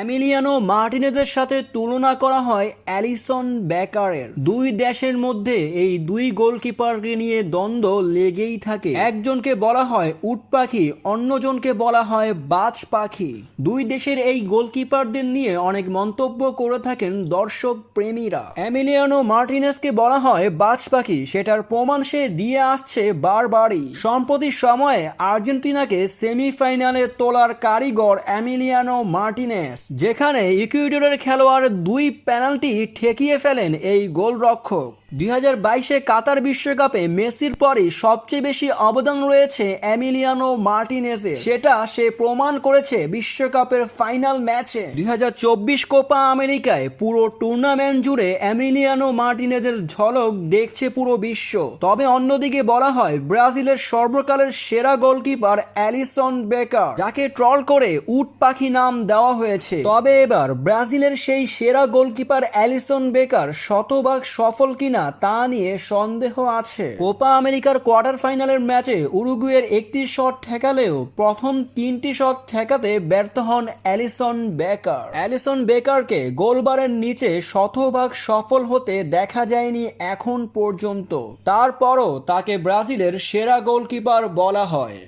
Emiliano মার্টিনেজের সাথে তুলনা করা হয় অ্যালিসন বেকারের। দুই দেশের মধ্যে এই দুই গোলকিপারকে নিয়ে দ্বন্দ্ব লেগেই থাকে। একজনকে বলা হয় উট পাখি, অন্যজনকে বলা হয় বাজ পাখি। দুই দেশের এই গোলকিপারদের নিয়ে অনেক মন্তব্য করে থাকেন দর্শক প্রেমীরা। এমিলিয়ানো মার্টিনেজকে বলা হয় বাজ পাখি, সেটার প্রমাণ সে দিয়ে আসছে বারবারই। সম্প্রতি সময়ে আর্জেন্টিনাকে সেমিফাইনালে তোলার কারিগর এমিলিয়ানো মার্টিনেজ, যেখানে ইকুয়েডরের খেলোয়াড় দুই পেনাল্টি ঠেকিয়ে ফেলেন এই গোলরক্ষক। 2022-এ কাতার বিশ্বকাপে মেসির পরই সবচেয়ে বেশি অবদান রয়েছে এমিলিয়ানো মার্টিনেজের। সেটা সে প্রমাণ করেছে বিশ্বকাপের ফাইনাল ম্যাচে। 2024 কোপা আমেরিকায় পুরো টুর্নামেন্ট জুড়ে এমিলিয়ানো মার্টিনেজের ঝলক দেখছে পুরো বিশ্ব। তবে অন্যদিকে বলা হয় ব্রাজিলের সর্বকালের সেরা গোলকিপার অ্যালিসন বেকার, যাকে ট্রল করে উট পাখি নাম দেওয়া হয়েছে। তবে এবার ব্রাজিলের সেই সেরা গোলকিপার অ্যালিসন বেকার শতভাগ সফল কিনা তা নিয়ে সন্দেহ আছে। কোপা আমেরিকার কোয়ার্টার ফাইনালের ম্যাচে উরুগুয়ের একটি শট ঠেকালেও প্রথম 3টি শট ঠেকাতে ব্যর্থ হন অ্যালিসন বেকার। অ্যালিসন বেকারকে গোলবারের নিচে শতভাগ সফল হতে দেখা যায়নি এখন পর্যন্ত। তারপরও তাকে ব্রাজিলের সেরা গোলকিপার বলা হয়।